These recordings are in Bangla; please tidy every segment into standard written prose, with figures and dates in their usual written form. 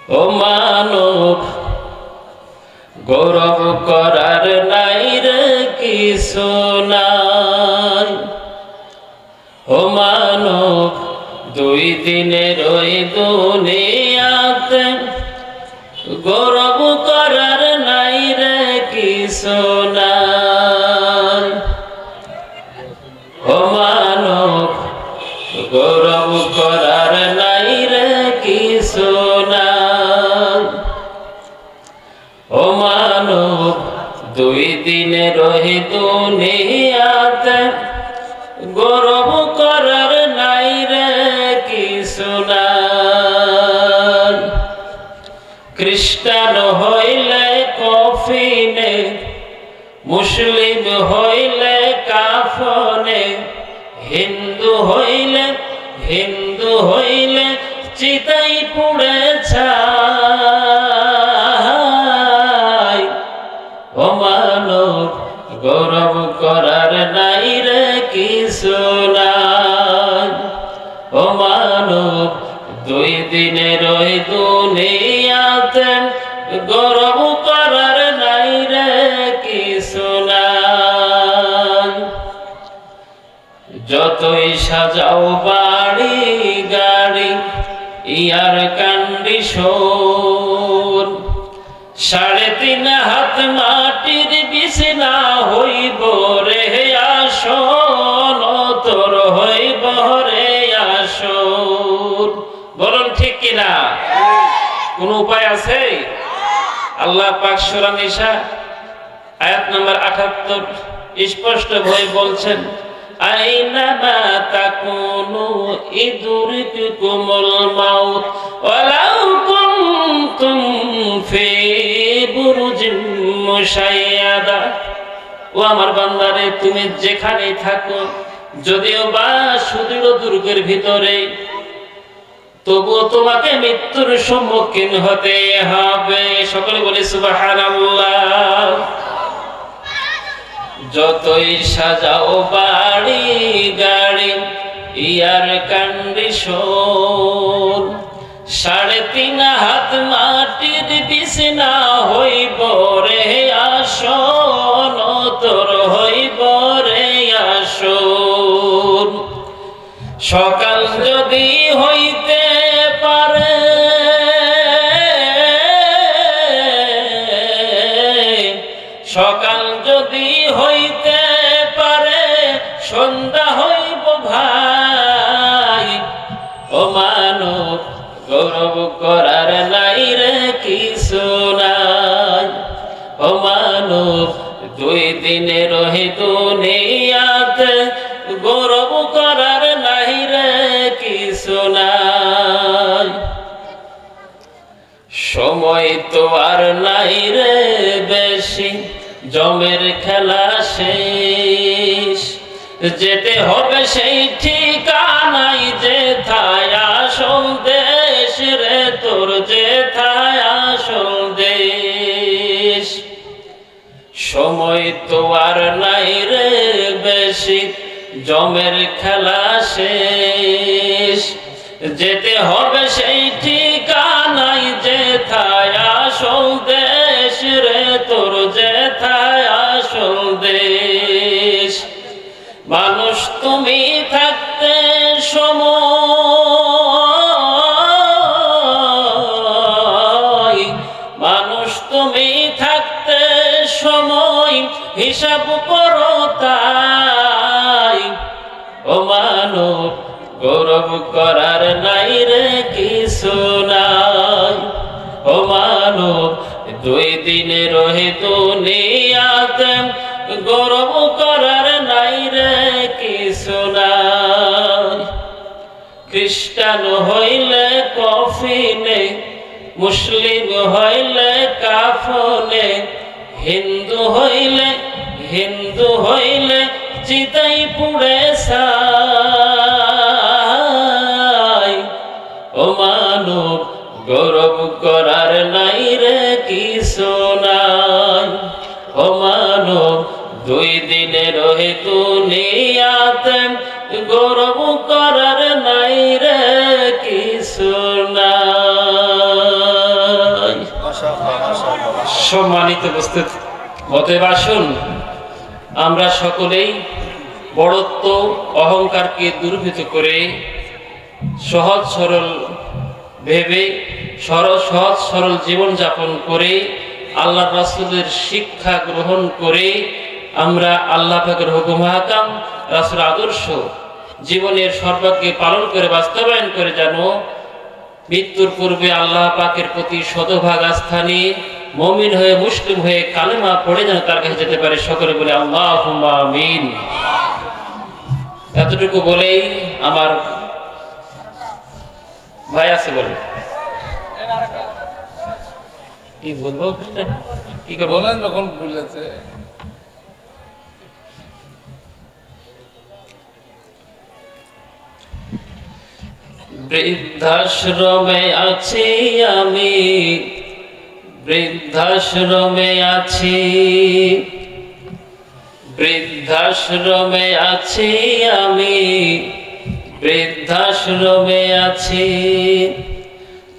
ও মানব গৌরব করার নাই রে কিছু নাই। ও মানব দুই দিনের ওই দুনিয়াতে গৌরব করার নাই রে কিছু নাই। ও মানব গৌরব করার নাই রে কিছু নাই। ও মানব দুই দিনের ওই দুনিয়াতে গৌরব করার নাই রে কিছু নাই। খ্রিস্টান হইলে কফিনে, মুসলিম হইলে কাফনে, হিন্দু হইলে চিতাই পুড়ে ছাই। ও মানব গৌরব করার নাই রে কিছু নাই। ও মানব দুই দিনের ওই দুনিয়াতে গৌরব করার নাই রে কিছু নাই। যতই সাজাও বাড়ি গাড়ি ইয়ার কন্ডিশন, 3.5 হাত মাটির বিছানা হইব রে আসন, তোর হইব রে আসন। বলুন ঠিক কিনা? কোন উপায় আছে? আল্লাহ পাক সূরা নিসা আয়াত নাম্বার 78 স্পষ্ট ভাবে বলছেন, আইনামা তাকুনু ইদরিকুমুল মাউত ওয়ালাউ কুনতুম ফি বুরুজিম মুশাইয়াদা। ও আমার বান্দারে, তুমি যেখানেই থাকো, যদিও বা সুদৃঢ় দুর্গের ভিতরে, তবুও তোমাকে মৃত্যুর সম্মুখীন হতে হবে। সকলে বলি সুবহানাল্লাহ। যতই সাজাও বাড়ি গাড়ি ইয়ার কন্ডিশন, 3.5 হাত মাটির বিছানা হইব রে আসন, তোর হইব রে আসন। সকাল যদি হইতে পারে, সকাল যদি হইতে পারে, সন্ধ্যা হইব ভাই। ও মানব গৌরব করার নাই রে কিছু নাই। ও মানব দুই দিনের ওই দুনিয়াতে গৌরব করার নাই রে কিছু নাই। সময় তো আর নাই রে বেশি, জমের খেলা শেষ, যেতে হবে সেই ঠিকানাই যেথায় আসল দেশ রে তোর, যেথায় আসল দেশ। সময় তো আর নাই রে বেশি, জমের খেলা শেষ, যেতে হবে সেই ঠিকানাই যেথায় আসল দেশ রে তোর, যেথায় আসল দেশ। মানুষ তুমি থাকতে সময়, মানুষ তুমি থাকতে সময় হিসাব করো তাই। ও মানব গৌরব করার নাই রে কিছু নাই। ও মানব দুই দিনের ওই দুনিয়াতে গৌরব করার নাই রে কিছু নাই। খ্রিস্টান হইলে কফিনে, মুসলিম হইলে কাফনে, হিন্দু হইলে চিতাই পুড়ে ছাই। ও মানব গৌরব করার নাই রে কিছু নাই। ও মানব দুই দিনের ওই দুনিয়াতে গৌরব করার নাই রে কিছু নাই। সম্মানিত উপস্থিত, অতএব আসুন আমরা সকলেই বড়ত্ব অহংকারকে দূরীভূত করে সহজ সরল ভেবে সহজ সরল জীবনযাপন করে আল্লাহ রাসূলের শিক্ষা গ্রহণ করে আমরা আল্লাহ পাকের হুকুম হাকাম, রাসূল আদর্শ জীবনের সর্বাগ্রে পালন করে বাস্তবায়ন করে যেন মৃত্যুর পূর্বে আল্লাহ পাকের প্রতি শতভাগ আস্থা নিয়ে মুমিন হয়ে মুসলিম হয়ে কালেমা পড়ে যেন তার কাছে যেতে পারে। সকলে বলে আল্লাহুম্মা আমিন। এতটুকু বলেই আমার ভাই আছে বলে কি বলবো, কি করবো বলেন যখন বলেছে। বৃদ্ধাশ্রমে আছি আমি, বৃদ্ধাশ্রমে আছি, বৃদ্ধাশ্রমে আছি আমি, বৃদ্ধাশ্রমে আছি।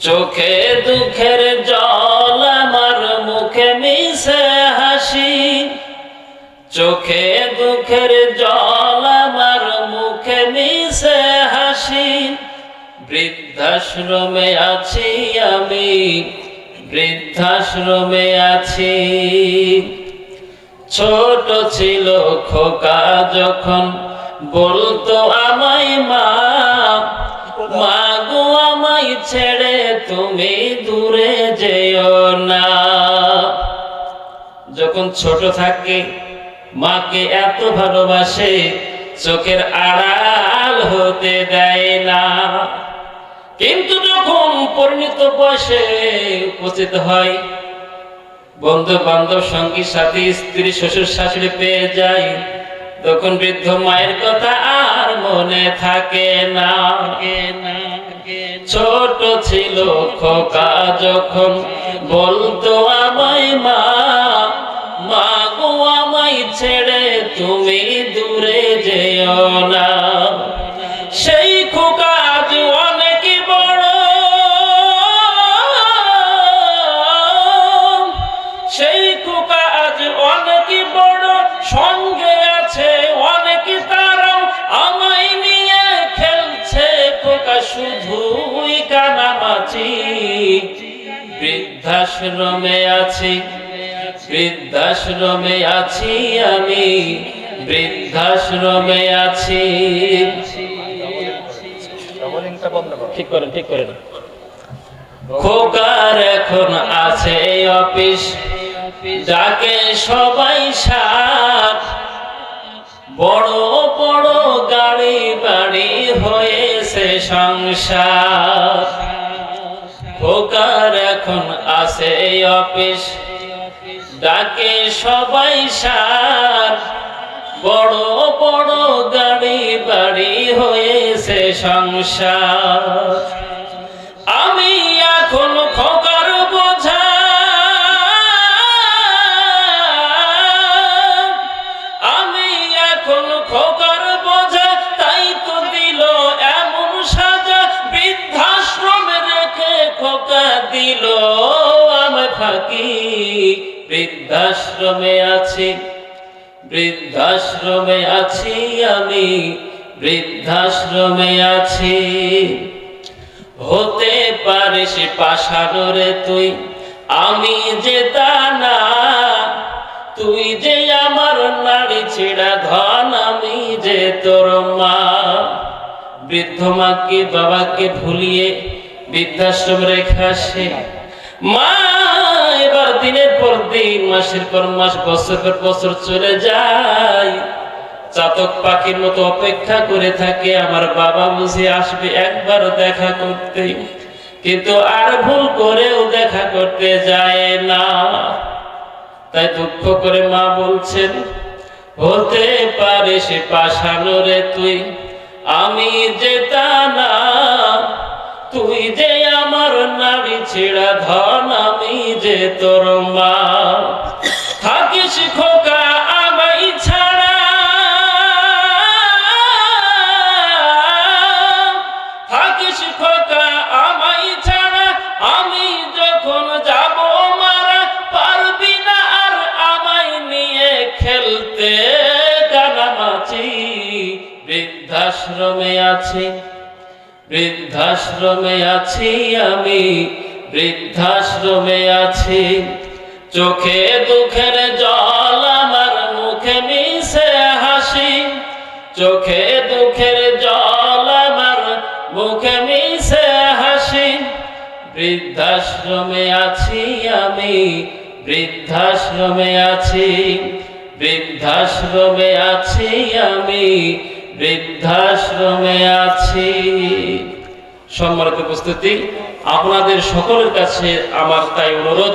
চোখে দুঃখের জল আমার মুখে মিশে হাসি, চোখে দুঃখের জল আমার মুখে মিশে হাসি। বৃদ্ধাশ্রমে আছি আমি, বৃদ্ধাশ্রমে আছি। ছোট ছিল খোকা যখন বলতো আমায় মা, মা গো আমায় ছেড়ে তুমি দূরে যেও না। যখন ছোট থাকে মাকে এত ভালোবাসে, চোখের আড়াল হতে দেয় না। কিন্তু যখন পরিণত বয়সে উপস্থিত হয়, বন্ধু বান্ধব সঙ্গী সাথী স্ত্রী শ্বশুর শাশুড়ি পেয়ে যায়, তখন বৃদ্ধ মায়ের কথা আর মনে থাকে না। ছোট ছিল খোকা যখন বলতো আমায় মা, মা গো আমায় ছেড়ে তুমি দূরে যেও না। সেই খোকা আজ অনেক বড়, সেই খোকা আজ অনেক বড়, সঙ্গে আছে অনেক তারাও আমায় নিয়ে খেলছে। খোকা শুধুই কানামাছি, বৃদ্ধাশ্রমে আছি, বৃদ্ধাশ্রমে আছি আমি, বৃদ্ধাশ্রমে আছি। ঠিক করেন, ঠিক করেন। খোকার এখন আছে অফিস, যাকে সবাই সাথ, বড় বড় গাড়ি বাড়ি হয়েছে সংসার। খোকার এখন আছে অফিস, ডাকে সবাই সাথ, বড় বড় গাড়ি বাড়ি হয়েছে সংসার। আমি এখন খোকার বোঝা, আমি এখন খোকার বোঝা, তাই তো দিল এমন সাজা। বৃদ্ধাশ্রমে রেখে খোকা দিল আমি ফাঁকি। বৃদ্ধাশ্রমে আছি, বৃদ্ধাশ্রমে আছি আমি, বৃদ্ধাশ্রমে আছি। হতে পারিস পাষাণ রে তুই, আমি যে তা না। তুই যে আমার নাড়ি ছেঁড়া ধন, আমি যে তোর মা। বৃদ্ধ মাকে বাবাকে ভুলিয়ে বৃদ্ধাশ্রম রেখে আসে মা। এবার দিনের পর দিন, মাসের পর মাস, বছর পর বছর চলে যায়। চাতক পাখির মতো অপেক্ষা করে থাকে, আমার বাবা বুঝে আসবে একবার দেখা করতে, কিন্তু আর ভুল করেও দেখা করতে যায় না। তাই দুঃখ করে মা বলছেন, হতে পারে সে পাষাণ রে তুই, আমি যে তা না। তুই যে আমার নাড়ি ছেঁড়া ধন, আমি যে তোর মা। থাকিস খোকা আমায় ছাড়া, থাকিস খোকা আমায় ছাড়া। আমি যখন যাব মারা, পারবি বৃদ্ধাশ্রমে আছি, বৃদ্ধাশ্রমে আছি আমি, বৃদ্ধাশ্রমে আছি। চোখে দুঃখের জল আমার, মুখে মিশে হাসি। চোখে দুঃখের জল আমার, মুখে মিশে হাসি। বৃদ্ধাশ্রমে আছি আমি, বৃদ্ধাশ্রমে আছি, বৃদ্ধাশ্রমে আছি আমি, বৃদ্ধাশ্রমে আছি। সম্মানিত উপস্থিতি, আপনাদের সকলের কাছে আমার তাই অনুরোধ,